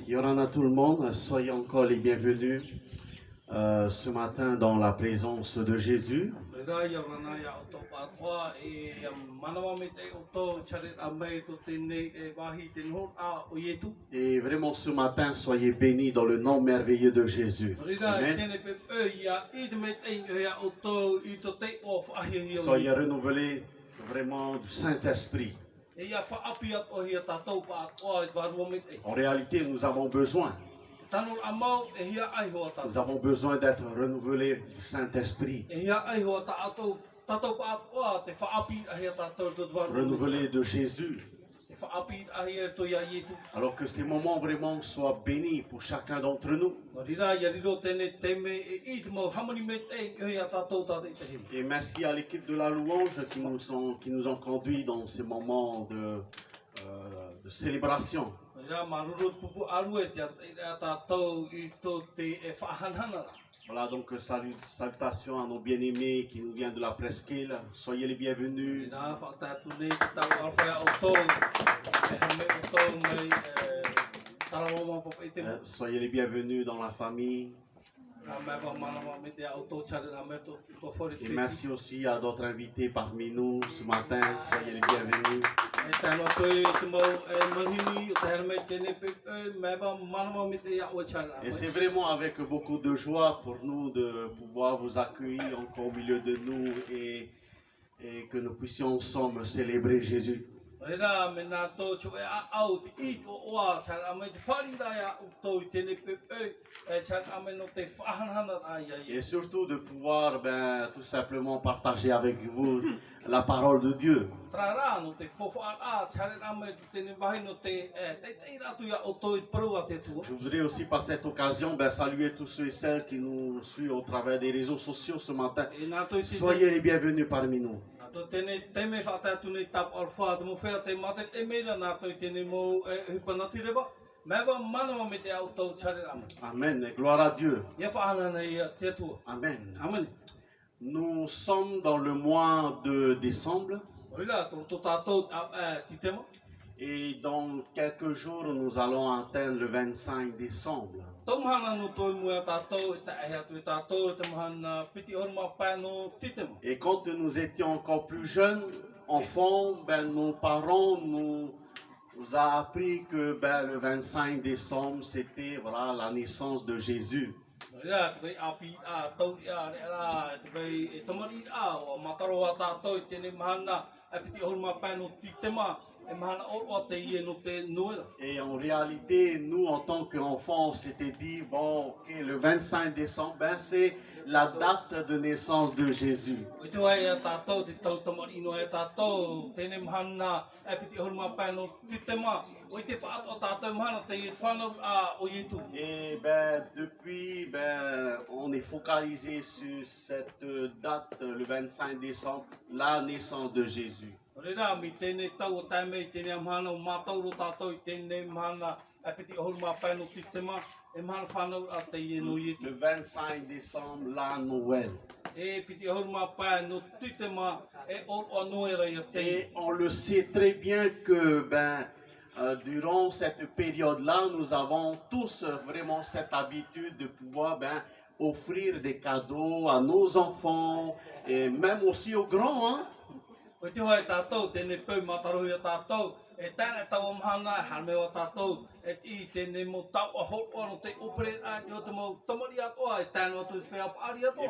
Yorana tout le monde, soyez encore les bienvenus ce matin dans la présence de Jésus. Et vraiment ce matin, soyez bénis dans le nom merveilleux de Jésus. Amen. Soyez renouvelés vraiment du Saint-Esprit. En réalité, nous avons besoin. Nous avons besoin d'être renouvelés du Saint-Esprit. Renouvelés de Jésus. Alors que ces moments vraiment soient bénis pour chacun d'entre nous. Et merci à l'équipe de la louange qui nous ont conduits dans ces moments de célébration. Voilà donc salutations à nos bien-aimés qui nous viennent de la presqu'île. Soyez les bienvenus. Soyez les bienvenus dans la famille. Et merci aussi à d'autres invités parmi nous ce matin. Soyez les bienvenus. Et c'est vraiment avec beaucoup de joie pour nous de pouvoir vous accueillir encore au milieu de nous et que nous puissions ensemble célébrer Jésus. Et surtout de pouvoir tout simplement partager avec vous la parole de Dieu. Je voudrais aussi par cette occasion saluer tous ceux et celles qui nous suivent au travers des réseaux sociaux ce matin. Soyez les bienvenus parmi nous. Amen. Gloire à Dieu. Amen. Nous sommes dans le mois de décembre. Et dans quelques jours, nous allons atteindre le 25 décembre. Et quand nous étions encore plus jeunes, enfants, nos parents nous a appris que le 25 décembre, c'était la naissance de Jésus. Et en réalité, nous en tant qu'enfants, on s'était dit, le 25 décembre, c'est la date de naissance de Jésus. Et depuis, on est focalisé sur cette date, le 25 décembre, la naissance de Jésus. Le 25 décembre, la Noël. Et on le sait très bien que durant cette période-là, nous avons tous vraiment cette habitude de pouvoir offrir des cadeaux à nos enfants et même aussi aux grands. Hein? Et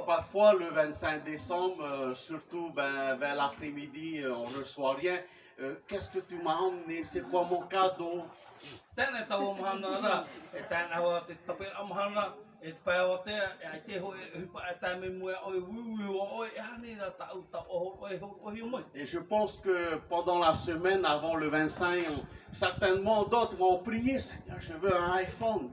parfois le 25 décembre, surtout vers l'après-midi, on ne reçoit rien. Qu'est-ce que tu m'as emmené? C'est quoi mon cadeau? Et je pense que pendant la semaine avant le 25, certainement d'autres vont prier, Seigneur, je veux un iPhone.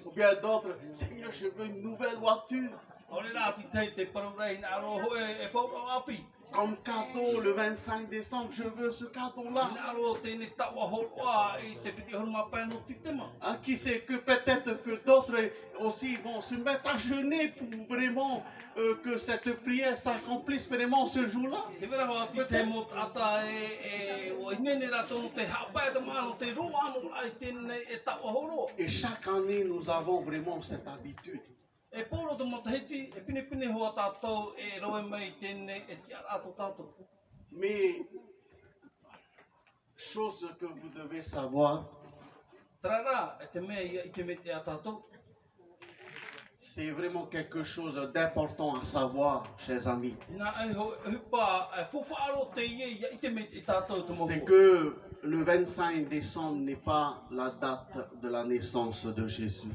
Ou bien d'autres, Seigneur, je veux une nouvelle voiture. comme cadeau le 25 décembre, je veux ce cadeau-là. Qui sait que peut-être que d'autres aussi vont se mettre à jeûner pour vraiment que cette prière s'accomplisse vraiment ce jour-là. Et chaque année, nous avons vraiment cette habitude. Mais, chose que vous devez savoir, c'est vraiment quelque chose d'important à savoir, chers amis. C'est que le 25 décembre n'est pas la date de la naissance de Jésus.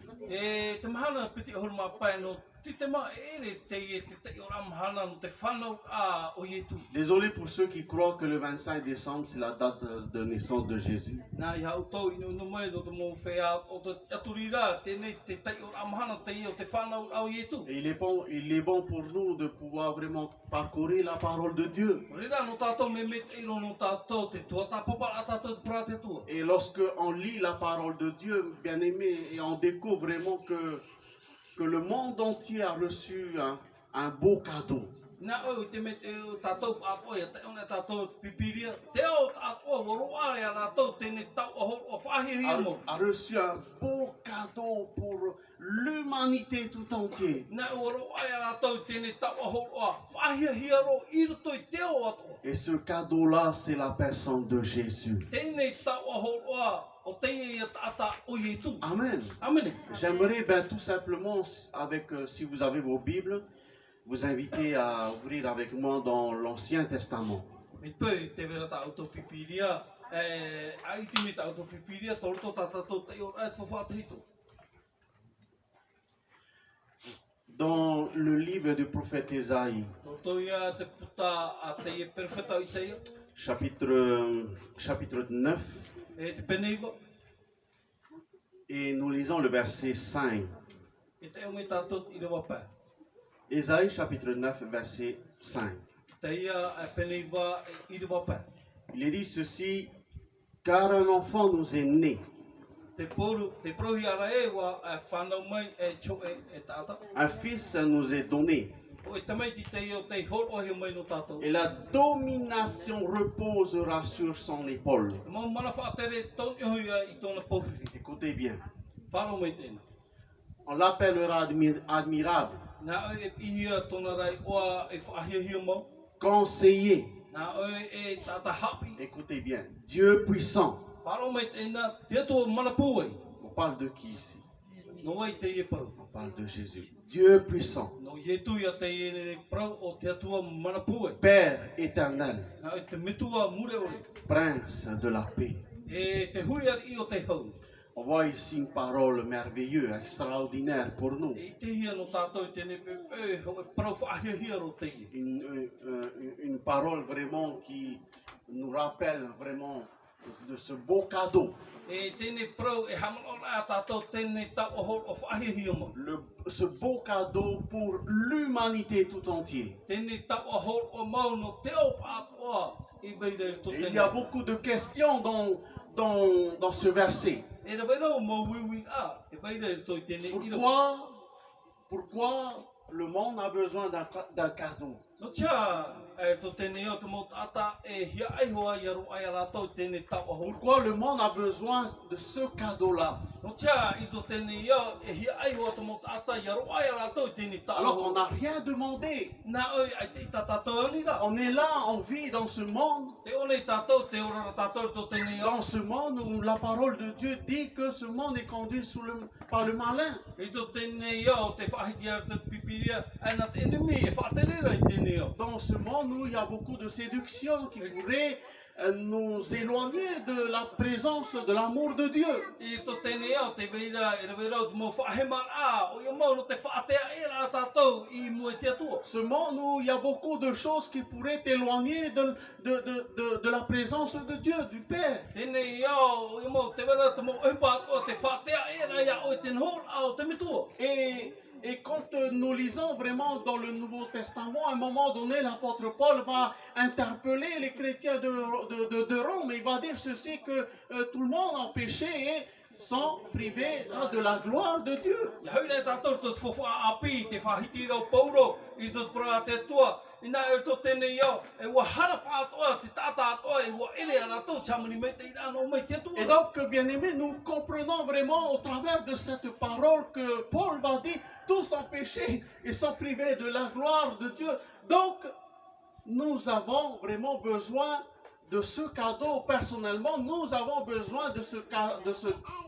Désolé pour ceux qui croient que le 25 décembre c'est la date de naissance de Jésus. Et il est bon pour nous de pouvoir vraiment parcourir la parole de Dieu. Et lorsque on lit la parole de Dieu, bien aimé, et on découvre vraiment que le monde entier a reçu un beau cadeau. A reçu un beau cadeau pour l'humanité tout entière. Et ce cadeau-là, c'est la personne de Jésus. Amen. J'aimerais tout simplement, si vous avez vos Bibles, vous inviter à ouvrir avec moi dans l'Ancien Testament. Dans le livre du prophète Ésaïe, chapitre 9, et nous lisons le verset 5. Ésaïe chapitre 9, verset 5. Il est dit ceci, car un enfant nous est né. Un fils nous est donné. Et la domination reposera sur son épaule. Écoutez bien. On l'appellera admirable. Conseiller. Écoutez bien. Dieu puissant. On parle de qui ici? On parle de Jésus. Dieu puissant. Père éternel. Prince de la paix. On voit ici une parole merveilleuse, extraordinaire pour nous. Une parole vraiment qui nous rappelle vraiment de ce beau cadeau. Ce beau cadeau pour l'humanité tout entière. Et il y a beaucoup de questions dans ce verset. Pourquoi le monde a besoin d'un cadeau? Pourquoi le monde a besoin de ce cadeau-là? Alors qu'on n'a rien demandé. On est là, on vit dans ce monde. Dans ce monde où la parole de Dieu dit que ce monde est conduit par le malin. Dans ce monde où il y a beaucoup de séduction qui pourrait nous éloigner de la présence de l'amour de Dieu. Ce monde où il y a beaucoup de choses qui pourraient t'éloigner de la présence de Dieu, du Père. Et Et quand nous lisons vraiment dans le Nouveau Testament, à un moment donné, l'apôtre Paul va interpeller les chrétiens de Rome et il va dire ceci que tout le monde a péché et sont privés de la gloire de Dieu. Ja hyle tatou tot fofu a api te whahiti rau pauro I tot proa te tua. Ina e to tene iau. E ua harapa atoa te tata atoa e ua ele ana tau chamani me te irano me te tua. Et donc, bien-aimés, nous comprenons vraiment au travers de cette parole que Paul va dire, tous ont péché et sont privés de la gloire de Dieu. Donc, nous avons vraiment besoin de ce cadeau. Personnellement, nous avons besoin de ce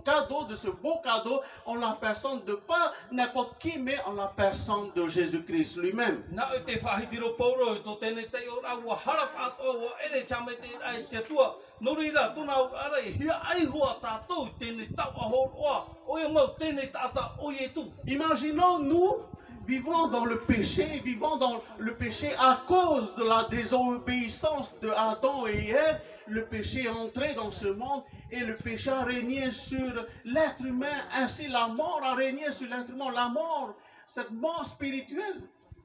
cadeau, de ce beau cadeau en la personne de pas n'importe qui, mais en la personne de Jésus-Christ lui-même. Na e te whahiti rau pauro e to tene te ora ua harapa atoa ua ele chamai te ai te tua. Nori ra tuna au ara e hia ai hoa tātou I tene tau aho oa. Oia mau tene tata oie tu. Imaginons, nous vivons dans le péché, vivons dans le péché à cause de la désobéissance de Adam et Ève. Le péché est entré dans ce monde et le péché a régné sur l'être humain. Ainsi, la mort a régné sur l'être humain. La mort, cette mort spirituelle.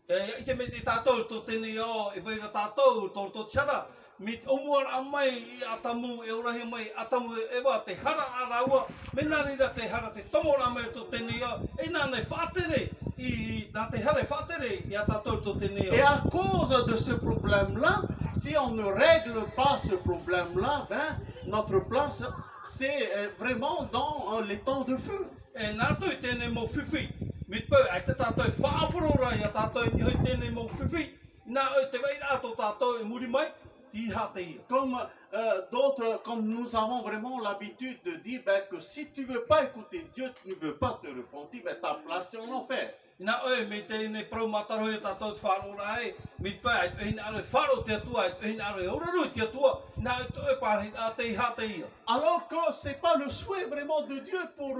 I te me te tātou to tene o e whaira tātou to tiara. Me te omuara mai I atamu e urahi mai atamu e wa te hara a raua. Me nārira te hara te tomora mai to tene o. E nānei whātere nā te hara whātere I a tātou to tene Et o. à cause de ce problème-là, si on ne règle pas ce problème-là, ben, notre place, c'est vraiment dans les temps de feu. E nātou I tēnei mō whiwhi. Me te pau, ai te tātou whaafurora I a tātou I hoi tēnei mō whiwhi. Nā o te wei rātou tātou e muri mai, I ha te ia. Comme d'autres, comme nous avons vraiment l'habitude de dire ben, que si tu ne veux pas écouter Dieu, tu ne veux pas te repentir, ben, ta place c'est en enfer. Nā oe, me tēnei prau mataro e tātou te whaarora e, me te pau, ai te hina aro e wharo te atua, ai te hina aro e oraru te atua, nā o te oe pārhi a te ha te ia. Alors que ce n'est pas le souhait vraiment de Dieu pour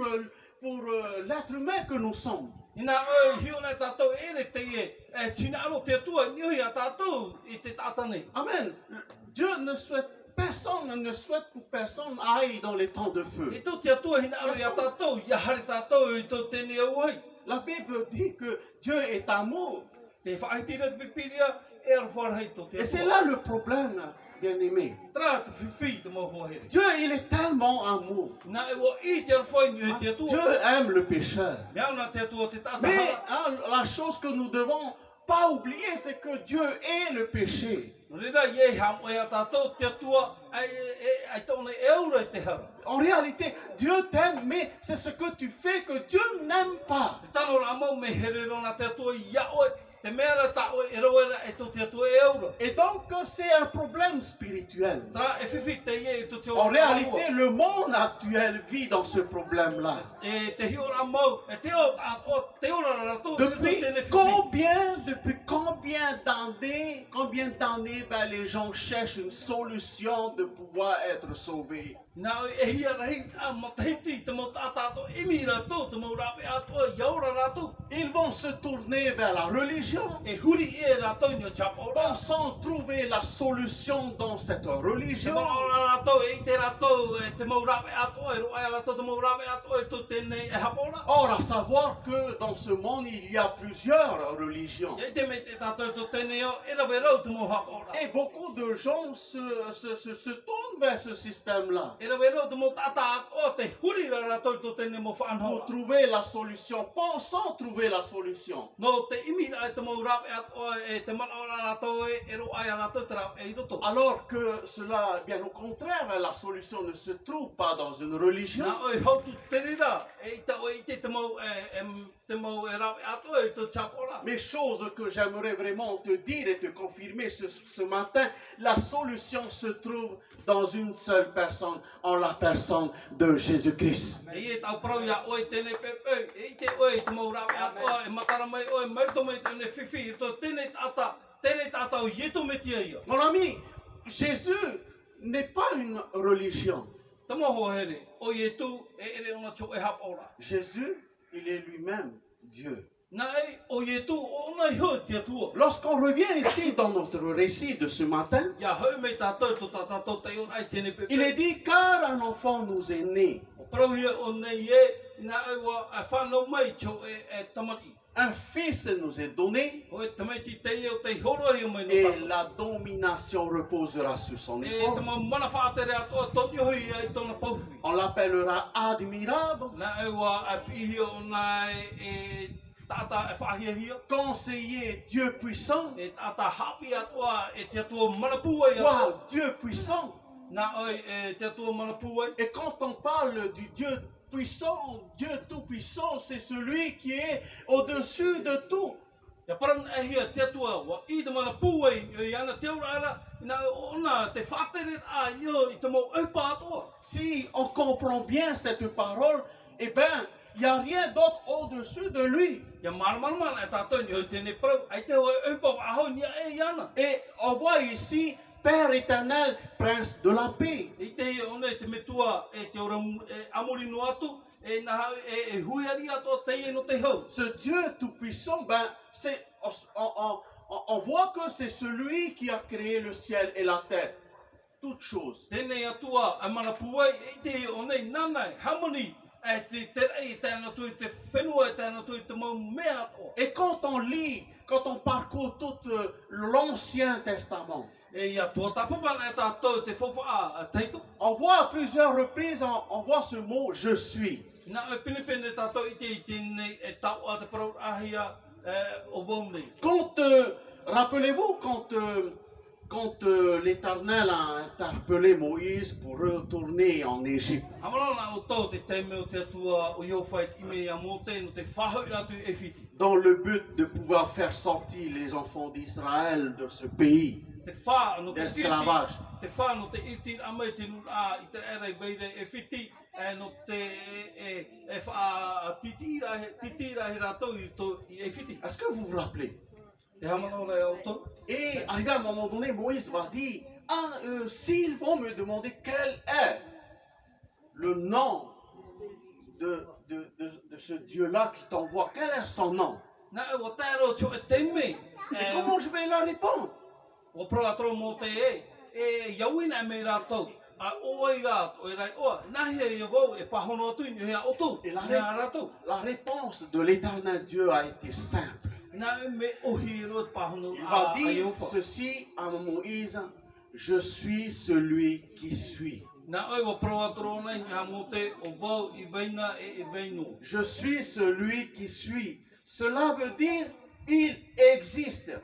l'être humain que nous sommes. Nā oe, hiona tātou ere te e tina aro te atua, nioi a tātou I te tātane. Amen. Dieu ne souhaite, personne ne souhaite que personne aille dans les temps de feu. E tō te atua hina aro I a tātou, I a hare tātou I tō tēnei auhei. La Bible dit que Dieu est amour. Te whaitira te pipiria, e aro wharahei tō te Et c'est atua. là le problème, bien-aimé. Tra te whiwhi te mau hohere. Dieu, il est tellement amour. Nā e wa I te aro whai ni te atua. Dieu aime le pécheur. Mea una te atua te tātahara. Mais hein, la chose que nous devons pas oublier, c'est que Dieu est le péché. Rira ie ham o ia tātou te atua ai tōne e aura I te hara. En réalité, Dieu t'aime, mais c'est ce que tu fais que Dieu n'aime pas. Te tano rā mau me here rona te atua ia oe, te mea ra tā oe e rawera e tō te atua e aura. Et donc, c'est un problème spirituel. Tra e whiwhi te ie I tō te En ora réalité, le monde actuel vit dans ce problème-là. E te hi ora mau, e te ora rato, Depuis combien d'années ben, les gens cherchent une solution de pouvoir être sauvés. Nā e hia rahi a matahiti, te mau tātātou imi rato, te mau rape atoa, iaura rato. Ils vont se tourner vers la religion, E huri e rato ni o chapora. pensant trouver la solution dans cette Te religion. mau ora rato, e te rato, e te mau rape atoa, e roa rato, te mau rape atoa, e tō tēnei e hapora. Or, à savoir que dans ce monde, il y a plusieurs religions. E te me te tātou tō tēnei o, e rawe rau te mau hapora. Et beaucoup de gens se tournent vers ce système-là E rawe rau te mau tātā atoa, te huri ra rato tō tēnei mau pour whaanhaura. trouver la solution, pensant trouver la solution. No te imi ra e te mau rape atoa, e te mana ora rato, e roa rato, te rape e roto. Alors que cela, bien au contraire, la solution ne se trouve pas dans une religion, Nā oi hautu te rira, e ita o ite te mau e rape atoa, e tō chapora. mais chose que j'aimerais vraiment te dire et te confirmer ce matin, la solution se trouve dans une seule personne, en la personne de Jésus-Christ. E e tau parau ia oi tēnei pepe, e ite oi te mau rape atoa, e matara mai oi, maito mai tēnei whiwhi, e tō tēnei tātau ieto me tia ia. Mon ami, Jésus n'est pas une religion. Te moho here, o ietu e ere ona tō e hapora. Jésus, il est lui-même Dieu. Nā e, o ietu o ona i hoi tia tua. Lorsqu'on revient ici dans notre récit de ce matin, Ia hoi mei tātou tō tātou te ion ai tēnei pepe. il est dit car un enfant nous est né, O parau hia o nei e, nā e wa e whanau mai tō e tamati. un fils nous est donné O e tamaiti te o te horo i o mai no et tātou. la domination reposera sur son E épaule. tama mana whaatere atoa toti hoi ai tōna pauwhi. On l'appellera admirable, Nā e wā a pihi o nai e tata e whahia conseiller, Dieu puissant. e tata hapi atoa e te atua manapū ai atoa. Wow, Dieu puissant. Nā oi e te atua manapū ai. Et quand on parle du Dieu puissant, Dieu tout-puissant, c'est celui qui est au-dessus de tout. Ia parang e hia te atua wa i te manapū ai i ana te ora ara nā ona te whaatere a io i te mau eupa atoa. Si on comprend bien cette parole, eh bien, il n'y a rien d'autre au-dessus de lui. Ia maramarama e tātou ni hoi tēnei parau ai te hoa eupa wa ahau ni e i ana. Et on voit ici, Père éternel, Prince de la paix. I te hia ona e te metua e te ora amorino atu e nā e huiari atoa te no te hau. Ce Dieu tout-puissant, ben, on voit que c'est celui qui a créé le ciel et la terre. Toutes choses. Tēnei atua a manapū ai i te hia ona i nanai harmony e te terei e tēnā tu i te whenua e tēnā tu i te mau mea atoa. Et quand on lit, quand on parcourt tout l'Ancien Testament, E ia tua tapapana e tātou te whawha a teito. on voit à plusieurs reprises, on voit ce mot « je suis ». Nā e pinipene tātou i tēnei e tau a te parau ahia o vau nei. Quand, rappelez-vous, quand l'Éternel a interpellé Moïse pour retourner en Égypte, Hamarana o tau te teme o te atua o Iowhai i me a mō tēnu te whahau ratu e whiti. dans le but de pouvoir faire sortir les enfants d'Israël de ce pays Te wha no te d'esclavage. Te wha no te iti amai te nu a i te ere veire e whiti e no te wha titira he rātou i e whiti. Est-ce que vous vous rappelez? Te hamarana e o tau. Et arrivé à un moment donné, Moïse va dire, s'ils vont me demander quel est le nom de ce Dieu-là qui t'envoie, quel est son nom? Nā e o tēro tio e teme. Et comment je vais leur répondre? O pro atro mō te e iauina e me rātou. A oi rātou, e rai oa. Nāhia i a vau e pahono atu i hea otu. Et la, Nā rātou. la réponse de l'Éternel Dieu a été simple. Nā e me ohi ro te pahono Il va a dire Iowha. ceci à Moïse, je suis celui qui suis. Nā oi wa pro atro nei ngā mō te o vau i veina e veino. Je suis celui qui suis. Cela veut dire, il existe.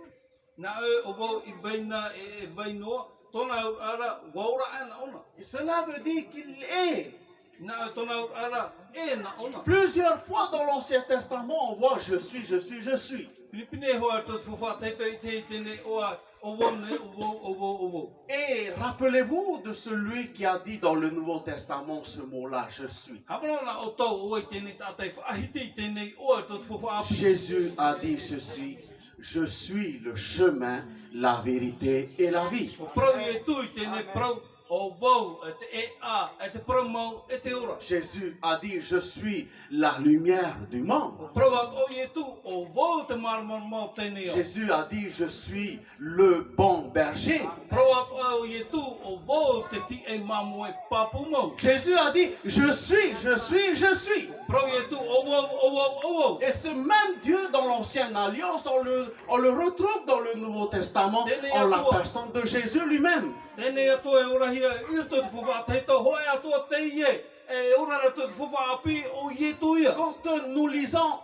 Nā o vau i veina e veinoa. Tōna ara waura e na ona. Et cela veut dire qu'il est. Nā tōna ara e na ona. Plusieurs fois dans l'Ancien Testament, on voit je suis, je suis, je suis. Pilipine hoa tō te whawha teito i te tene oa o vau nei o vau o vau o vau. Et rappelez-vous de celui qui a dit dans le Nouveau Testament ce mot-là, je suis. Hamarana o tau o i tēnei tātai whaahiti i tēnei oa tō te whawha api. Jésus a dit ceci, je suis le chemin, la vérité et la vie. O prau i e tui tēnei prau o vau e te e a, e te prau mau e te ora. Jésus a dit, je suis la lumière du monde. O prau at o i e tu o vau te maramar mau tēnei o. Jésus a dit, je suis le bon berger. Prau at o i e tu o vau te ti e mamu e papu mau. Jésus a dit, je suis, je suis, je suis. Prau i e tu o vau, o vau, o vau. Et ce même Dieu dans l'Ancienne Alliance, on le retrouve dans le Nouveau Testament en la personne de Jésus lui-même. Tēnei atua e ora hia i tō te whawha teito hoe atua te ie. E ora tō te whawha api o i e tu ia. Quand nous lisons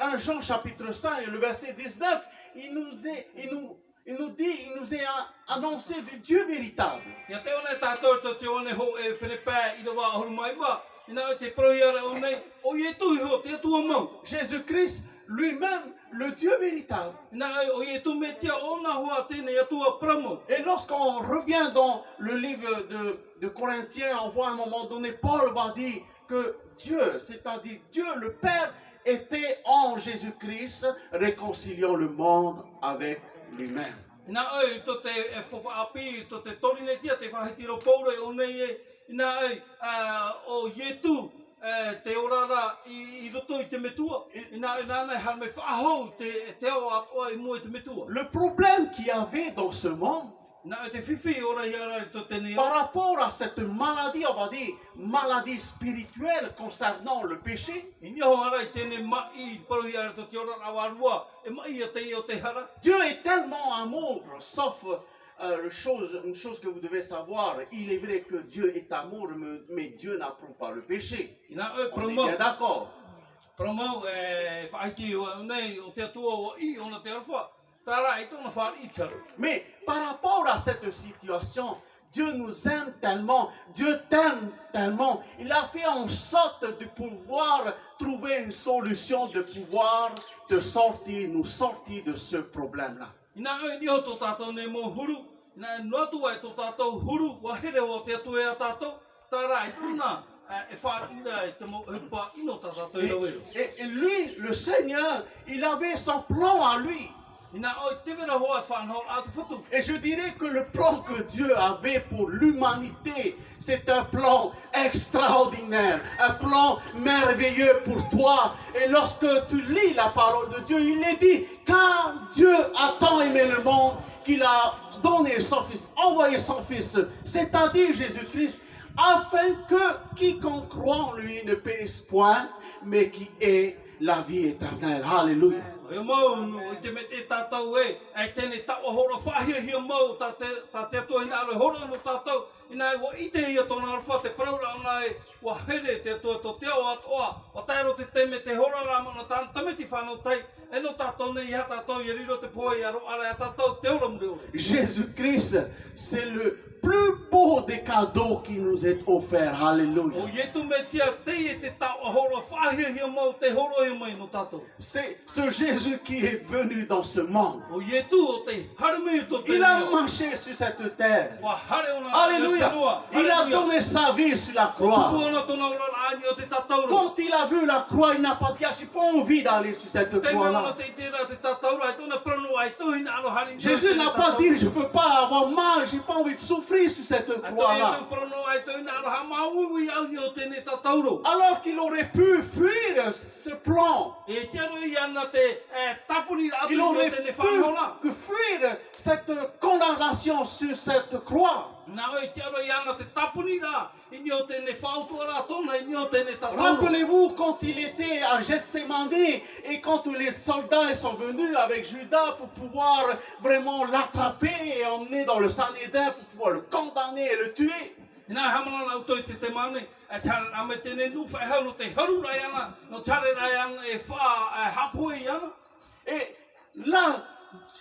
1 Jean chapitre 5 et le verset 19, il nous est annoncé du Dieu véritable. Ia te one tātou tō te one ho e perepē i rawa ahuru mai wā. Ina te prohiara o nei, o i e tu ho te atua mau. Jésus-Christ lui-même, le Dieu véritable. Ina o i e tu me tia ona hoa tēnei atua pramo. Et lorsqu'on revient dans le livre de Corinthiens, on voit à un moment donné, Paul va dire que Dieu, c'est-à-dire Dieu le Père, était en Jésus-Christ, réconciliant le monde avec lui-même. Ina oi tō te e whawha api, tō te torine tia, te whahitiro paure o nei e. Ina oi o i e tu. Te orara i roto i te metua. Ina nei har me whaahau te ao atoa i mua i te metua. Le problème qu'il y avait dans ce monde, Na e te whiwhi ora i ara i tō tēnei o. par rapport à cette maladie, on va dire, maladie spirituelle concernant le péché, I ni ho ara i tēnei mai i paru i ara tō te ora awarua. E mai a te i o te hara. Dieu est tellement amour, sauf une chose que vous devez savoir, il est vrai que Dieu est amour, mais Dieu n'approuve pas le péché. Ina On e est promo. bien d'accord. Promo e whaiti o nei o te atua o I ona te arwha. Tara i tōna whāri i taru. Mais par rapport à cette situation, Dieu nous aime tellement, Dieu t'aime tellement. Il a fait en sorte de pouvoir trouver une solution, de pouvoir nous sortir de ce problème-là. Ina e ni ho tō tātou nei mō huru. Ina e noatu ai tō tātou huru. Wa here o te atua e a tātou. Tara i tōna e whāri ira e te mō upa ino tā tātou i awero. Et lui, le Seigneur, il avait son plan à lui. Ina o te vera hoa whanau atu whatu. Et je dirais que le plan que Dieu avait pour l'humanité, c'est un plan extraordinaire, un plan merveilleux pour toi. Et lorsque tu lis la parole de Dieu, il est dit, car Dieu a tant aimé le monde qu'il a donné son Fils, envoyé son Fils, c'est-à-dire Jésus-Christ, afin que quiconque croit en lui ne périsse point, mais qui ait la vie éternelle. Alléluia. E mau no i te mete tātou e tēnei taua hora whahia hia mau tā te atua hina aro hora no tātou. Ina e wa i te ia tōna arwha te praura ana e wa here te atua tō te au atoa. Wa taero te te me te hora rama na tāna tameti whanau tai. E no tātou nei iha tātou i riro te poe i aro ara e tātou te ora muri ora. Jésus-Christ, c'est le plus beau des cadeaux qui nous est offert. Alléluia. O ietu me tia te e te taua hora whahia hia mau te horo i mai no tātou. C'est ce Jésus qui est venu dans ce monde. O ietu o te harami tō te Il a nia. marché sur cette terre. Wa hare ona Alléluia. Il a donné sa vie sur la croix. Puana tōna ora ani o te tātou. Quand il a vu la croix, il n'a pas dit, ah, j'ai pas envie d'aller sur cette Te croix-là. mea te tērā te tātou ai tōna prano ai tōhina alo hari. Jésus n'a pas dit, je ne veux pas avoir mal, j'ai pas envie de souffrir sur cette croix-là. Alors qu'il aurait pu fuir ce plan. Il aurait pu que fuir cette condamnation sur cette croix. Rappelez-vous quand il était à Gethsemane et quand les soldats sont venus avec Judas pour pouvoir vraiment l'attraper et emmener dans le Sanhédrin pour pouvoir le condamner et le tuer. Ina hamana na utoi te te mane, e tara ame tene nu whai hau no te haru rai ana, no tare rai ana e wha hapoi ana. Et là,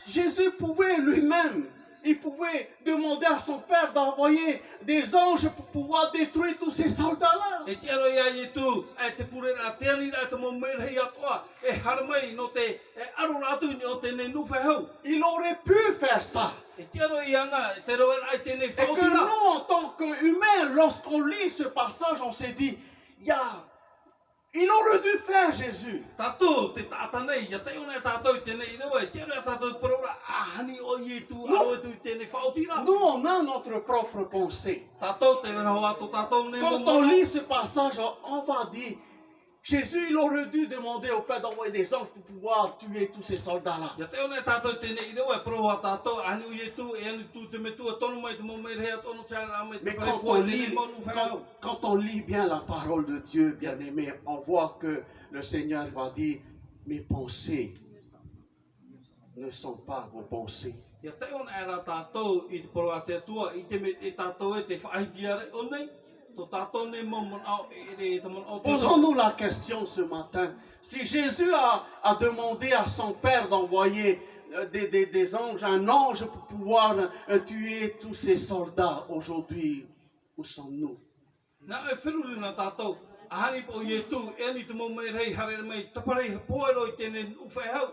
Jésus pouvait lui-même, il pouvait demander à son Père d'envoyer des anges pour pouvoir détruire tous ces soldats-là. E te aro ia i tu, e te purera te anira e te mo merhei atoa, e haramai no te aro ratu ni o tene nu whai hau. Il aurait pu faire ça. E te aro i ana, e te roer ai tene Et que whautira. nous, en tant qu'humains, lorsqu'on lit ce passage, on s'est dit, il aurait dû faire Jésus. Tātou te tātanei, ia te ona e tātou i tēnei i rewa, e te aro e tātou i paraura, ahani o i tu, aro e tu i tēnei whautira. Nous, on a notre propre pensée. Tātou te wera hoa tō tātou nei Quand on lit ce passage, on va dire, Jésus, il aurait dû demander au Père d'envoyer des anges pour pouvoir tuer tous ces soldats-là. Ia te ona e tātou i tēnei i rewa, e proha tātou, ahani o i tu, e anu tu te metua, tonu mai te mo mei rea, tonu tēra ame, te Mais pare poe, tēnei monu whakau. quand on lit bien la parole de Dieu, bien aimé, on voit que le Seigneur va dire, mes pensées ne sont pas vos pensées. Ia te ona e rā tātou i te poroa te atua, i te me te tātou e te whaitiare o nei, tō tātou nei momon au e re te mon au te Posons-nous la question ce matin. Si Jésus a demandé à son Père d'envoyer des anges, un ange pour pouvoir tuer tous ces soldats aujourd'hui, où sommes-nous? Nā e whiruri nā tātou, ahani po i e tu, e ni te mo mei rei hare mei, taparei he poero i tēnei uwhai hau,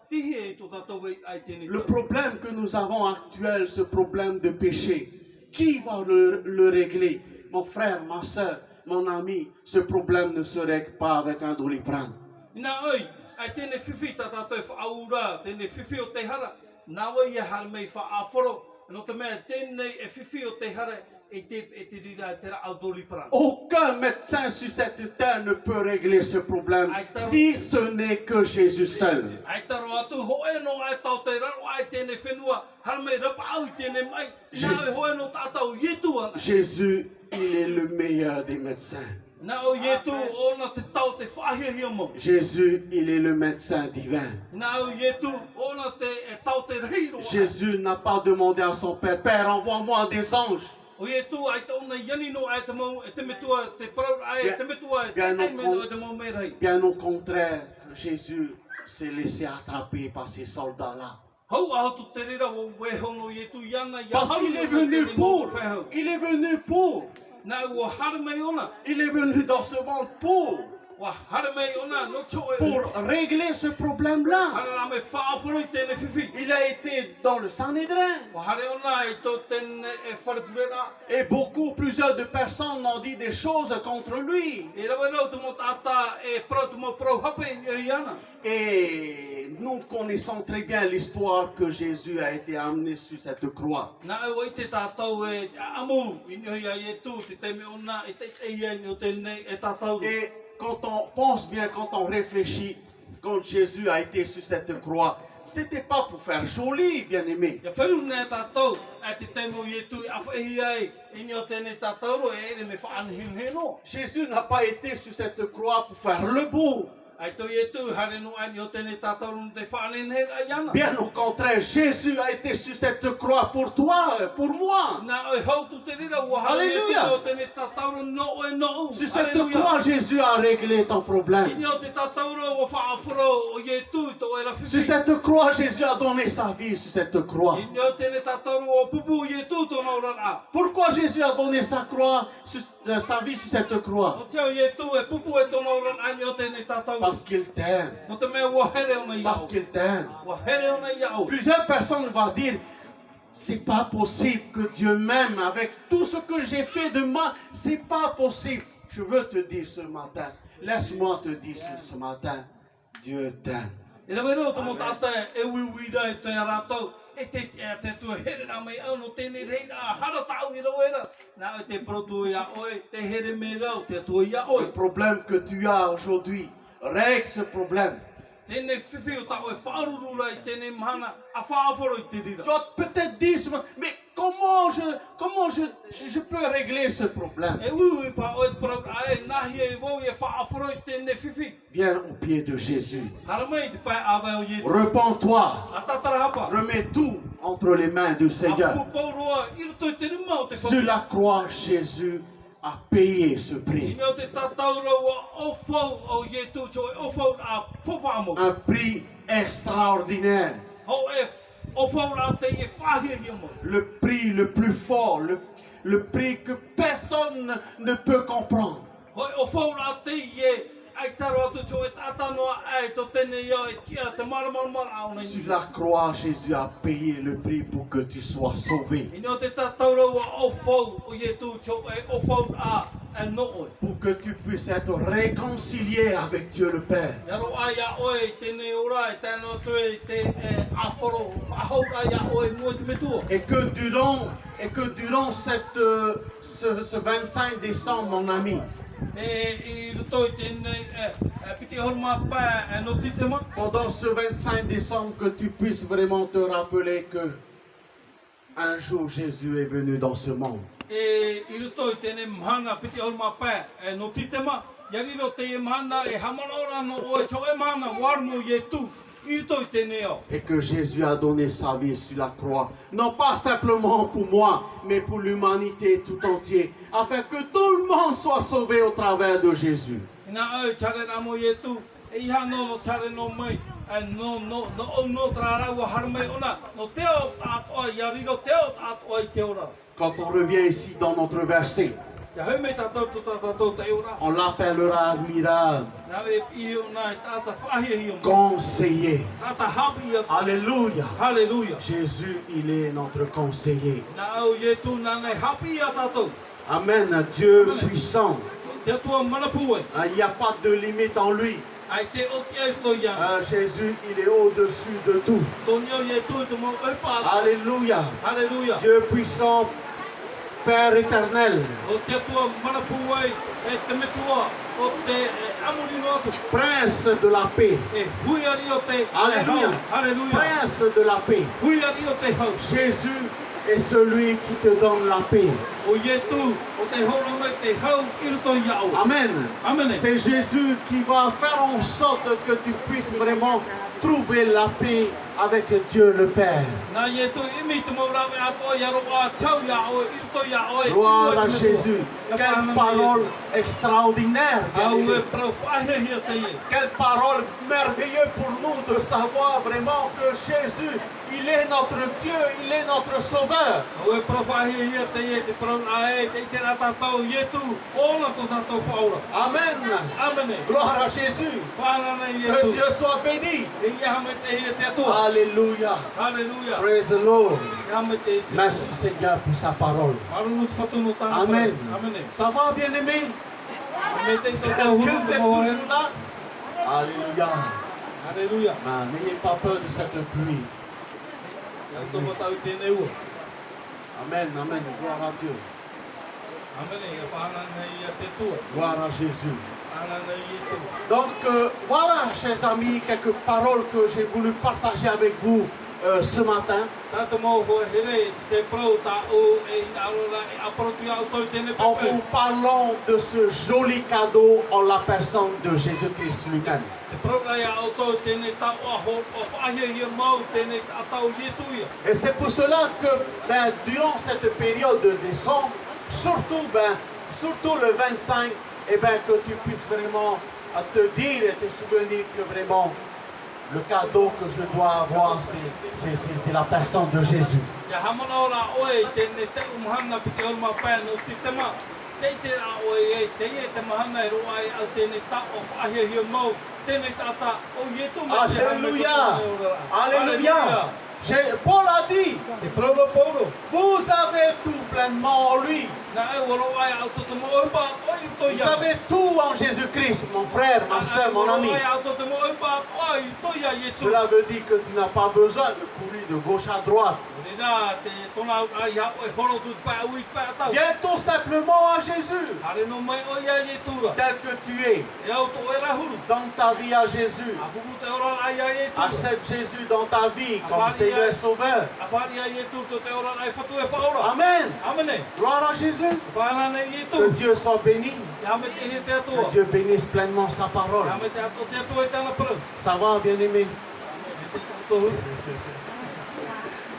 tihi e tō tātou wei ai tēnei Le tau. problème que nous avons actuel, ce problème de péché, qui va le régler? Mon frère, ma soeur, mon ami, ce problème ne se règle pas avec un doliprane. Nā oi, ai tēnei whiwhi tā tātou whaaura, tēnei whiwhi o te hara, nā wai e hara mei whaaforo, no te mea tēnei e whiwhi o te hara, te rira te ra autori para. Aucun médecin sur cette terre ne peut régler ce problème si ce n'est que Jésus seul. Ai taro atu ho e no ai tau te raro ai tēnei whenua, hara mei rapa au i tēnei mai, nā e ho e no tātau ietu ana. Jésus, il est le meilleur des médecins. Nā o ietu ona te tau te whahiahia mo. Jésus, il est le médecin divin. Nā o ietu ona te e tau te reiro. Jésus n'a pas demandé à son Père, Père, envoie-moi des anges. O ietu ai tau na yani no ai te mau, e te metua te parau ai, te metua e te ai meno e te mau me rei. Bien au contraire, Jésus s'est laissé attraper par ces soldats-là. Hau aho tu te rira o wehono ietu iana ia Parce qu'il est venu pour. Il est venu pour. Nā ua hara mei ona. Il est venu dans ce monde pour Wa hara mei ona no cho e. pour régler ce problème-là. Hara rā me whaafuro i tēnei whiwhi. Il a été dans le Sanhédrin. Wa hare ona i tō tēnei e wharepurera. Et plusieurs de personnes ont dit des choses contre lui. E rawa rau tumo tata e pro tumo pro hape i ana. Et nous connaissons très bien l'histoire que Jésus a été amené sur cette croix. Nā e wai te tātou e amu i nui ai e tū te teime ona e te ia i o tēnei e tātou. Et quand on pense bien, quand on réfléchit, quand Jésus a été sur cette croix, c'était pas pour faire joli, bien-aimé. Ia wharu nē tātou e te teime o i e tū i awhaihi ai i ni o tēnei tātou e ere me whaanhin no. Jésus n'a pas été sur cette croix pour faire le beau. Ai tō i e tū hare no ai ni o tēnei tātou te whaanhin he ai ana. Bien au contraire, Jésus a été sur cette croix pour toi, pour moi. Nā oi hau tu te rira ua hare e Alléluia. te o tēnei tātou no e no. Sur cette croix, Jésus a réglé ton problème. I ni o te tātou o whaafuro o i e tū i tō e Sur rawhiwhi. cette croix, Jésus a donné sa vie sur cette croix. I ni o tēnei tātou o pupu i e tū tōna rara. Pourquoi Jésus a donné sa sa vie sur cette croix? O te au i e tū e pupu e tōna rara ni o tēnei tātou. Parce qu'il t'aime. No te mea ua here ona i Parce au. qu'il t'aime. Ua here ona i au. Plusieurs personnes vont dire, c'est pas possible que Dieu m'aime avec tout ce que j'ai fait de mal. C'est pas possible. Je veux te dire ce matin, laisse-moi te dire ce matin, Dieu t'aime. E rawe reo tomo tāta e uiuira e te aratou. E te tu here rā mei au no tēnei reira. Hara tau i rau era. Nā e te protu i a oe. Te here me rau. Te tu i a Le oe. problème que tu as aujourd'hui, règle ce problème. Tēnei whiwhi o tau e whaarurura i tēnei mahana. A whaaforo i te rira. Tu vas peut-être dire, mais comment je peux régler ce problème? E ui pa oe te parau ae. Nahi e wau e whaaforo i tēnei whiwhi. Viens au pied de Jésus. Hara mei te pai awe o ietu. Repends-toi. A tatara hapa. Remets tout entre les mains du A Seigneur. pupu pauroa. I roto i te rima o te Sur la croix, Jésus a payé ce I prix. neo te tātou raua o whau o ietu. Cho e o whau a whawhamo. Un prix extraordinaire. Ho e o whau rā te e whahia mo. Le prix le plus fort, le prix que personne ne peut comprendre. Ho e o whau rā te e ai taro atu cho e tātanoa ai to tēnei ia e tia te maramarumara au nei. Sur la croix, Jésus a payé le prix pour que tu sois sauvé. I neo te tātou raua o whau o ietu cho e o whau rā e no oe. Pour que tu puisses être réconcilié avec Dieu le Père. Iaro ai a oe i tēnei ora e tēnei atu e te awhoro. Ahau ai a oe mua te metua. Et que durant ce 25 décembre, mon ami, E i roto i tēnei piti horma pā no titema. pendant ce 25 décembre, que tu puisses vraiment te rappeler que un jour Jésus est venu dans ce monde. E i roto i tēnei mahana piti horma pā no titema. Iari ro te e mahana e hamarora no oe cho e mahana warmo i e tū. I roto i tēnei au. Et que Jésus a donné sa vie sur la croix, non pas simplement pour moi, mais pour l'humanité tout entière, afin que tout le monde soit sauvé au travers de Jésus. Ina au chare ramo i e tū. E iha no chare no mai. No trārau harmai ona. No teo tātoa, iari ro teo tātoa i te ora. Quand on revient ici dans notre verset, Ia hau me tātou te ora. on l'appellera admirable, Nā e i ona e tāta whahia hi o mai. conseiller. Tāta hapi i atu. Alléluia. Halleluja. Jésus, il est notre conseiller. Nā au i e tū nānei hapi i a tātou. Amen. Dieu puissant. Te atua manapu e. Il n'y a pas de limite en lui. Ai te oti e to ia. Jésus, il est au-dessus de tout. Tō nio i e tū te mo e pā. Alléluia. Halleluja. Dieu puissant, Père éternel, O te tua mana puai, e te metua, o te amuri no atu. Prince de la paix, E hui ari o te Alléluia. hau. Alléluia. Prince de la paix, Hui ari o te hau. Jésus est celui qui te donne la paix. O Ietu, o te horonga te hau i roto i au. Amen. Amen. C'est Jésus qui va faire en sorte que tu puisses vraiment trouver la paix avec Dieu le Père. Nā Ietu, imi te maurawe ato i aro a tau i au, i roto i au. Gloire à Jésus. Quelle parole extraordinaire. Au bien-aimé. e prau whahe hia te ie. Quelle parole merveilleuse pour nous de savoir vraiment que Jésus, il est notre Dieu, il est notre Sauveur. Au e prau whahe hia te ie, te prau a e, te ite rata tau Ietu, ona to tātou whaura. Amen. Amen. Gloire à Jésus. Whanana Que Ietu. Dieu soit béni. E ia hame te hia te atua. Alléluia. Hallelujah. Praise the Lord. E hame te ite. Merci Seigneur pour sa parole. Marunu te whatono tāna. Amen. Amen. Ça va, bien-aimé? Me te ito Est-ce tau que huru vous êtes te moe. toujours là? Alléluia. Hallelujah. N'ayez pas peur de cette pluie. Au tō matau i tēnei ua. Amen, amen. Gloire à Dieu. Amen. E whanana i a te tua. Gloire à Jésus. Whanana i e tu. Donc voilà, chers amis, quelques paroles que j'ai voulu partager avec vous ce matin. Tātou mō hoa here te prau tā o e arora e aprotu au tau tēnei En pepe. vous parlant de ce joli cadeau en la personne de Jésus-Christ lui-même. Te prau rai au tau tēnei tā oaho o whahia hia mau tēnei atau ietu ia. Et c'est pour cela que durant cette période de décembre, surtout le 25, que tu puisses vraiment te dire et te souvenir que vraiment le cadeau que je dois avoir, c'est la personne de Jésus. Ia hamana ora oe tēnei te umahana pi te orma pēn o te tema. Te te a oe e te ie te mahana e roa e au tēnei tā o whahia hia mau. Tēnei tāta o ietu me te Alléluia! Alléluia! Paul a dit, Te prau pauro. vous avez tout pleinement en lui. Nā e waro ai au tō te mo upa o i tō Vous ia. avez tout en Jésus-Christ, mon frère, ma soeur, mon ami. Ai au tō te mo upa o i tō ia Iesu. Cela veut dire que tu n'as pas besoin de courir de gauche à droite. Nā te tōna ai hao e whoro tu pā ui pā tau. Viens tout simplement à Jésus, Hare no mai o ia i tūra. tel que tu es. E au tō e rahuru. Donne ta vie à Jésus. A pupu te ora ai ai e tūra. Accepte Jésus dans ta vie comme Seigneur et Sauveur. A whari ai e tūra te ora ai whatu e whaora. Amen. Amene. Gloire à Jésus. Whanana i Que tūra. Dieu soit béni. Te hame te he te Que atua. Dieu bénisse pleinement sa parole. Te hame te atua te atua e tāna prau. Ça va, bien-aimé? Tōhu.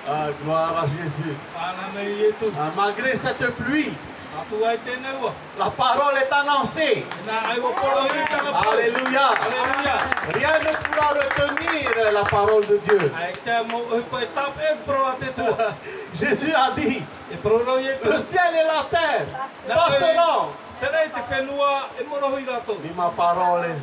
Ah, gloire à Jésus. Whanana i e tūra. Ah, malgré cette pluie, Atu ai tēnei ua. la parole est annoncée. Nā ai wa poro i tāna prau. Alléluia. Alléluia. Rien ne pourra retenir la parole de Dieu. Ai te mo upa e tap e pro a te tua. Jésus a dit, E pro rau i e le tūra. ciel et la terre passeront, Tēnei te whenua e moroho i rato. mais ma parole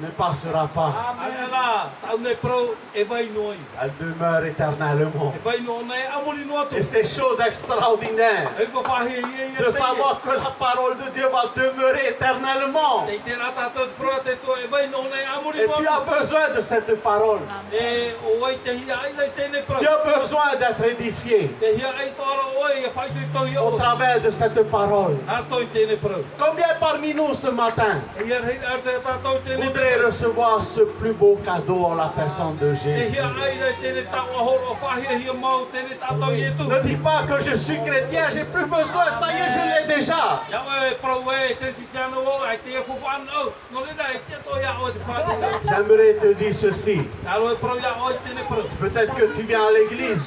ne passera pas. Ana rā, tau nei pro e vai noi. Elle demeure éternellement. E vai no nei amuri no atu. Et c'est chose extraordinaire E ko whahe i e de savoir que la parole de Dieu va demeurer éternellement. Te te rata tau te pro a te tua e vai no nei amuri Et no tu as atu. besoin de cette parole. E o ai te hia ai nei tēnei pro. Tu as besoin d'être édifié Te hia ai tōra oi e whai tui tau i au o. travers de cette parole. A toi tēnei pro. Combien parmi nous ce matin E hia rei ar te tātou tēnei pro. voudraient recevoir ce plus beau cadeau en la personne de E Jésus? hia ai nei tēnei tā wahoro o whahe hia mau tēnei tātou i e tu. Ne dis pas que je suis chrétien, j'ai plus besoin, ça y est, je l'ai déjà. Ia e pro e te ti tiano o ai te e fupan au. No rena e te to ia o te whātu. J'aimerais te dire ceci. Aro e pro ia o tēnei pro. Peut-être que tu viens à l'église.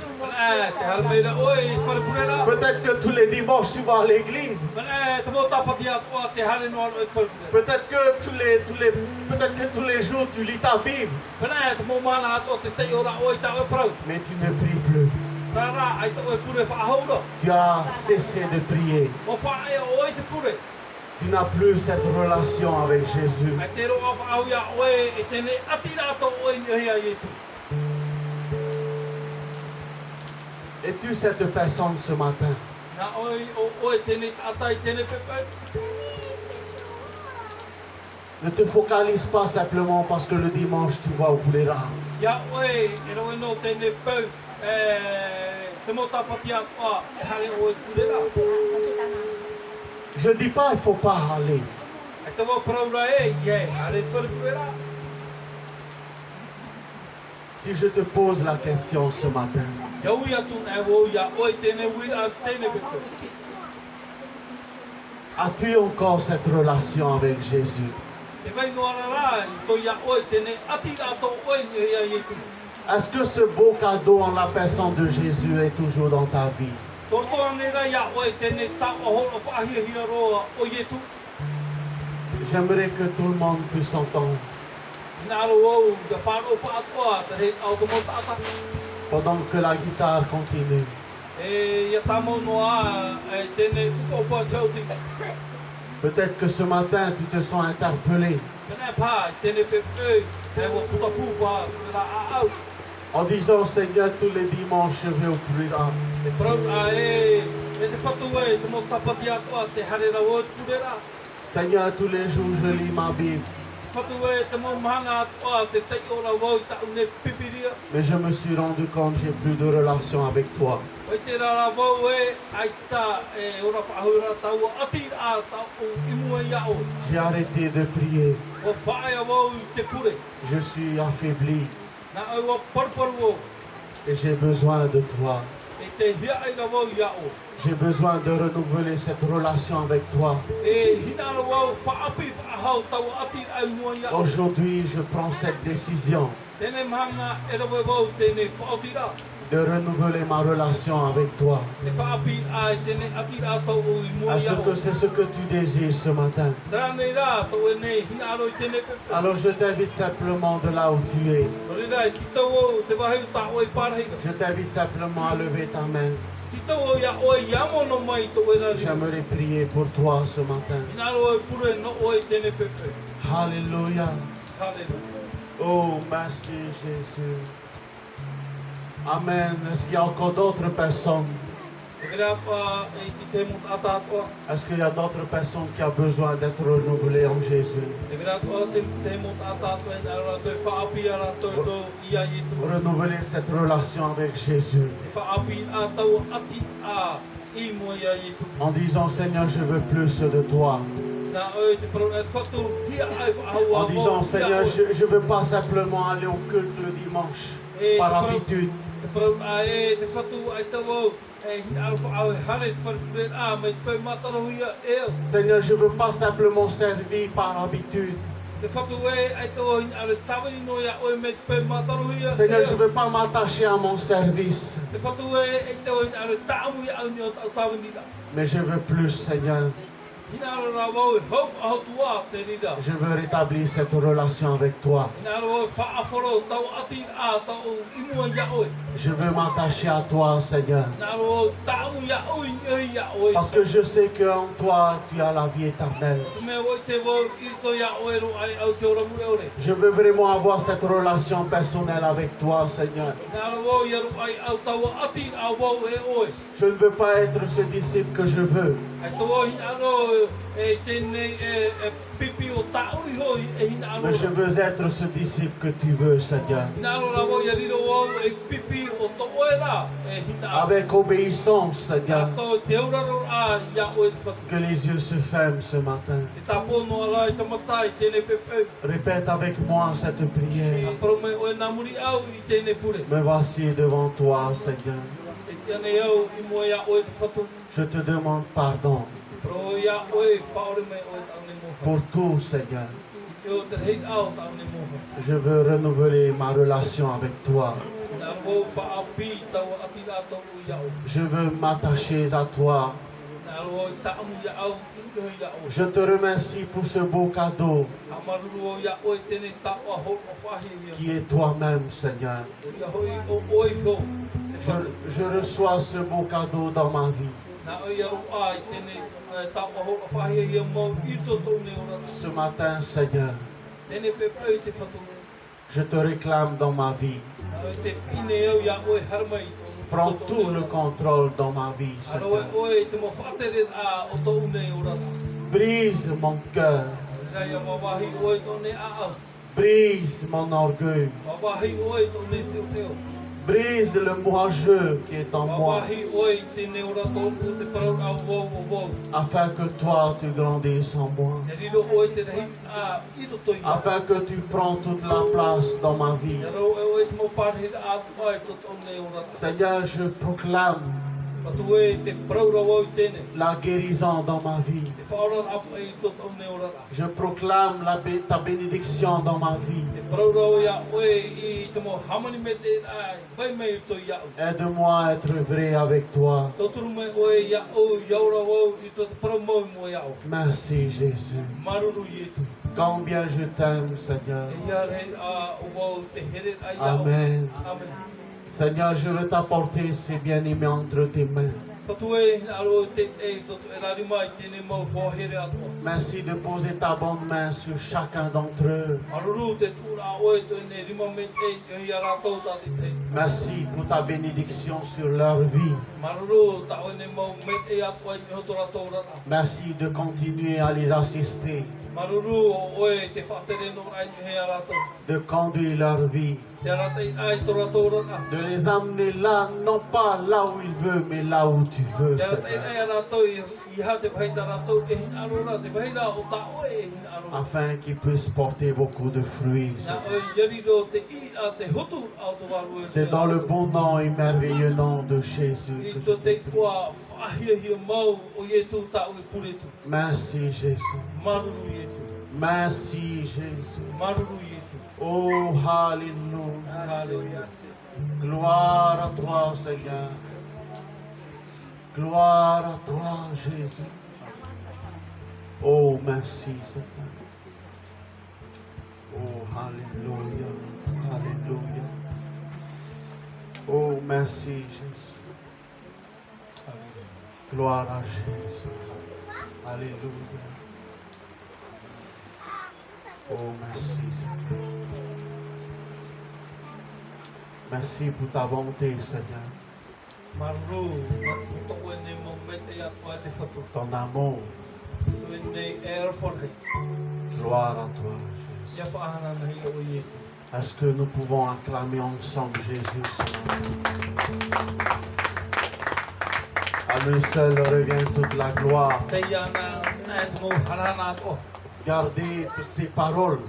Te harmeira oi e whare purera. Peut-être que tous les dimanches tu vas à l'église. Te mo tapati atoa te hare no aro e whare purera. Peut-être que tous les jours tu lis ta Bible. Te mo mana atoa te te ora oi tau e pro. Mais tu ne pries plus. Rara ai tau e pure whaahora. Tu as cessé de prier. O whae oi te pure. Tu n'as plus cette relation avec Jésus. Ai te roa whaau ia oi e tēnei atira ato oi ni hea i tu. Es-tu cette personne ce matin? Nā oi o oi tēnei atai tēnei pepe. Ne te focalise pas simplement parce que le dimanche tu vas au Poulet Rare. Ia oi e roe no tēnei pau. te mo tapati atoa e hare o e kurera. Je ne dis pas il ne faut pas aller. E te mo praura e, ie, hare whare kurera. Si je te pose la question ce matin, Ia ui atu e wo ia oi tēne wira tēne beko. as-tu encore cette relation avec Jésus? Te vai no arara i to ia oi tēne ati ato oi ia ietu. Est-ce que ce beau cadeau en la personne de Jésus est toujours dans ta vie? Toto anera ia oi tēne ta o horo whaahia roa o ietu. J'aimerais que tout le monde puisse entendre Ina aro au ia wharo pa atoa te he au te mo tata. pendant que la guitare continue. E ia tamo noa e tēne uko tauti. Peut-être que ce matin tu te sens interpellé Pene pā tēne pepe e wo putapu pa ra a au. en disant Seigneur, tous les dimanches je vais au programme. E prau a e te whatu e te mo tapati atoa te harera o kurera. Seigneur, tous les jours je lis ma Bible, Whatu e te mo mahanga atoa te tei ora wau ta une pipiria. mais je me suis rendu compte que j'ai plus de relation avec toi. O te rara wau e ai ta e ora whaahura tau ati a tau o imua ia o. J'ai arrêté de prier, O whaea wau i te kure. je suis affaibli Nā au a parparu o. et j'ai besoin de toi. E te hia ai na wau ia o. J'ai besoin de renouveler cette relation avec toi. E hinara wau whaapi whaahau tau ati ai mua ia o. Aujourd'hui, je prends cette décision Tēne mahanga e rawe wau tēne whaotira. de renouveler ma relation avec toi. E whaapi ai tēne ati rā tau o i mua Est-ce ia que o. c'est ce que tu désires ce matin? Tēnei rā tau e nei hinaro i tēne pepe. Alors je t'invite simplement de là où tu es. Ore rai, ki tau o te waheu tā o i pārheika. Je t'invite simplement à lever ta main. Ki tau o ia o i amono mai tau e rari. J'aimerais prier pour toi ce matin. Hinaro e pure no o i tēne pepe. Alléluia. Hallelujah. Oh, merci Jésus. Amen. Est-ce qu'il y a encore d'autres personnes? Te kere apa e ki te mut ata atoa. Est-ce qu'il y a d'autres personnes qui ont besoin d'être renouvelées en Jésus? Te kere atoa te mut ata atoa e nara toi whaapi ara toi tō ia i tu. Renouveler cette relation avec Jésus. Te whaapi a tau ati a i mua ia i tu. En disant Seigneur, je veux plus de toi. Nā oi te parau e whatu hia ai whaahua. En disant Seigneur, je ne veux pas simplement aller au culte le dimanche par habitude. Te parau a e te whatu ai tau au. E hinaro whaau e hare te wharekure a me te pau mataro hia e au. Seigneur, je ne veux pas simplement servir par habitude. Te whatu e ai tau hinaro tawani no ia oi me te pau mataro hia e Seigneur, je ne au. veux pas m'attacher à mon service, Te whatu e ai tau hinaro taamu ia au ni o tau tawani ra. mais je veux plus, Seigneur. Hinaro rā wau e hau ahotua te rira. Je veux rétablir cette relation avec toi. Hinaro e whaaforo tau ati a tau imua ia oi. Je veux m'attacher à toi, Seigneur. Hinaro taamu ia oi ni ia oi. Parce que je sais qu'en toi, tu as la vie éternelle. Me oi te wau i to ia oi ro ai au te ora mure ore. Je veux vraiment avoir cette relation personnelle avec toi, Seigneur. Nāra wau ia ro ai au tau ati a wau e oi. Je ne veux pas être ce disciple que je veux. Ai tō wau hinaro e tēnei e pipi o tāu iho e hinaro. Mais je veux être ce disciple que tu veux, Seigneur. Hinaro rā wau ia riro wau e pipi o tō oe rā e hinaro. Avec obéissance, Seigneur. Tō te auraro a ia oe te whatu. Que les yeux se ferment ce matin. Te tāpono ara i tamatai tēnei pepe. Répète avec moi cette A prière. parome oe nā muri au i tēnei pure. Me voici devant toi, Seigneur. E tianei au i mua ia oe te whatu. Je te demande pardon Pro ia oe whaore me oe tau ne moha. pour tout, Seigneur. Te o te rei au tau ne moha. Je veux renouveler ma relation avec toi. Nā wau whaapi tau ati rā tau ia o. Je veux m'attacher à toi. Nā wau i taamu ia au i uho ia o. Je te remercie pour ce beau cadeau Ha maruru o ia oe tēnei tau a hou o whahi ia. qui est toi-même, Seigneur. Ia hoi o oe ho. Te whatu. Je reçois ce beau cadeau dans ma vie. Nā o ia ro ai tēnei tau a hou o whahi ia mau i tō tō ne ora. Ce matin, Seigneur, Nene pepe i te whatu. je te réclame dans ma vie. Nā o te pine au ia oe haramai. Prends tout le contrôle dans ma vie, Ano oe Seigneur. oe te mo whatere a o tō ne ora. Brise mon cœur. Rai a mawahi oe tō ne a au. Brise mon orgueil. Mawahi oe tō ne teo teo. Brise le moi-je qui est en moi, Wahi oi tēnei ora tōku te parau au wau o wau. afin que toi tu grandisses en moi, E riro oi te rehi a iro toi. afin que tu prends toute la place dans ma vie. E rau e oi te mo pārhe a ai tot o nei ora. Seigneur, je proclame Patu e te parau rau oi tēnei. la guérison dans ma vie. Te whaoran apa i tot o nei ora. Je proclame ta bénédiction dans ma vie. Te parau rau ia oi i te mo hamani me te ai. Vai mei toi ia au. Aide-moi à être vrai avec toi. Toturu me oi ia au iaura wau i tot parau mo mo ia au. Merci Jésus. Maruru i e tu. Combien je t'aime, Seigneur. E ia rei a o wau te here ai ia au. Amen. Amen. Seigneur, je veux t'apporter ces bien-aimés entre tes mains. Patu e aro te e tot e rari mai tēnei mau pōhere atua. Merci de poser ta bonne main sur chacun d'entre eux. Maruru te tūra oe to ene rima me e i a rātou tāti te. Merci pour ta bénédiction sur leur vie. Maruru ta oene mau me e atua i mihoto rātou rata. Merci de continuer à les assister, Maruru o oe te whatere no ai ni he a rātou. de conduire leur vie, Te rata i ai to rātou rata. de les amener là, non pas là où ils veulent, mais là où tu veux, Te rata i Seigneur, ai a rātou i ha te paita rātou e hin arora. Te paita o ta oe e hin arora. afin qu'ils puissent porter beaucoup de fruits, Nā Seigneur. oe yariro te i a te hotu au te waru e. C'est dans le bon nom et merveilleux nom de Jésus I que to je te te prie. kua whahia mau o ietu ta ui puretu. Merci Jésus. Maruru ietu. Merci Jésus. Maruru ietu. Oh, Alléluia. Hallelujah. Gloire à toi, Seigneur. Gloire à toi, Jésus. Oh, merci, Seigneur. Oh, Alléluia. Alléluia. Oh, merci, Jésus. Gloire à Jésus. Alléluia. Oh, merci, Seigneur. Merci pour ta bonté, Seigneur. Maruru, to ene mo mete ya ko te fatu. Ton amour. To ene air for he. Gloire à toi, Ya Jésus. fa ana na hi o ietu. Est-ce que nous pouvons acclamer ensemble Jésus ce matin? À lui seul revient toute la gloire. Te yana and mo harana to. Gardez toutes ces paroles.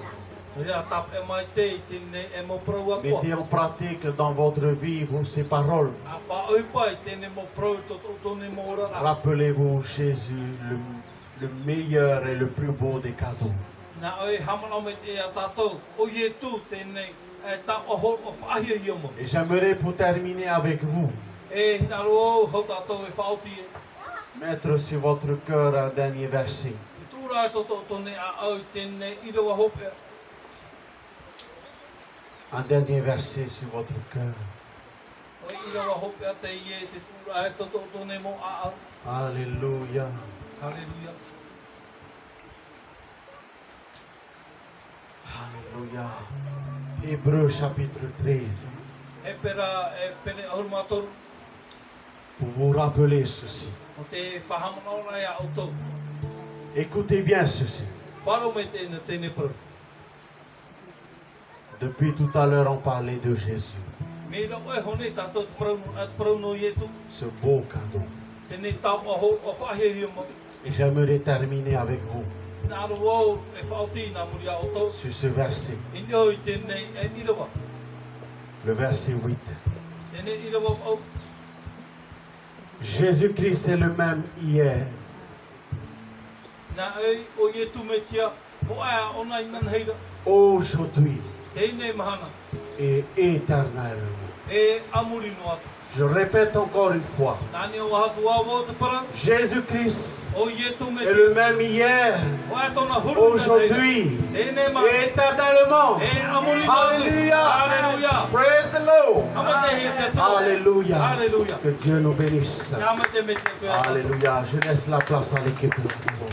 Ya tap e mai te tine e mo pro a to. Mettez en pratique dans votre vie ces paroles. A fa oi pai tine mo pro to ne mo ora. Rappelez-vous Jésus, le meilleur et le plus beau des cadeaux. Na oi hamana me te a tato. O ietu tine e ta o ho o whahia hi mo. Et j'aimerais pour terminer avec vous, E hinaro ho tato e whauti. mettre sur votre cœur un dernier verset. Tūra to ne a au tine i rawa hope. Un dernier verset sur votre cœur. O i rawa hope a te ie te tūra to ne mo a au. Alléluia. Hallelujah. Alléluia. Hébreux chapitre 13. E pera e pene ahurmator Pour vous rappeler ceci. o te whahamana ora ia auto. Écoutez bien ceci. Wharo me tēne pro. Depuis tout à l'heure, on parlait de Jésus. Me la oe hone tato pro no ietu. Ce beau cadeau. Tēne tau aho o whahia hi mo. Et j'aimerais terminer avec vous Nā ro e whauti nā muri a auto. sur ce verset. Ini o i tēne e irawa. Le verset 8. Tēne irawa au. Jésus-Christ est le même hier, Nā oi o ietu me tia. Mo aia ona i manheira. aujourd'hui Tēne mahana. et éternellement. E amuri no atu. Je répète encore une fois. Nāni o hatu awo te para. Jésus-Christ O ietu me est le même hier, O aia tōna huru. aujourd'hui Tēne et mahana. éternellement. E amuri no atu. Alléluia. Hallelujah. Praise the Lord. Alléluia. Alléluia. Alléluia. Que Dieu nous bénisse. Alléluia. Alléluia. Je laisse la place à l'équipe de football.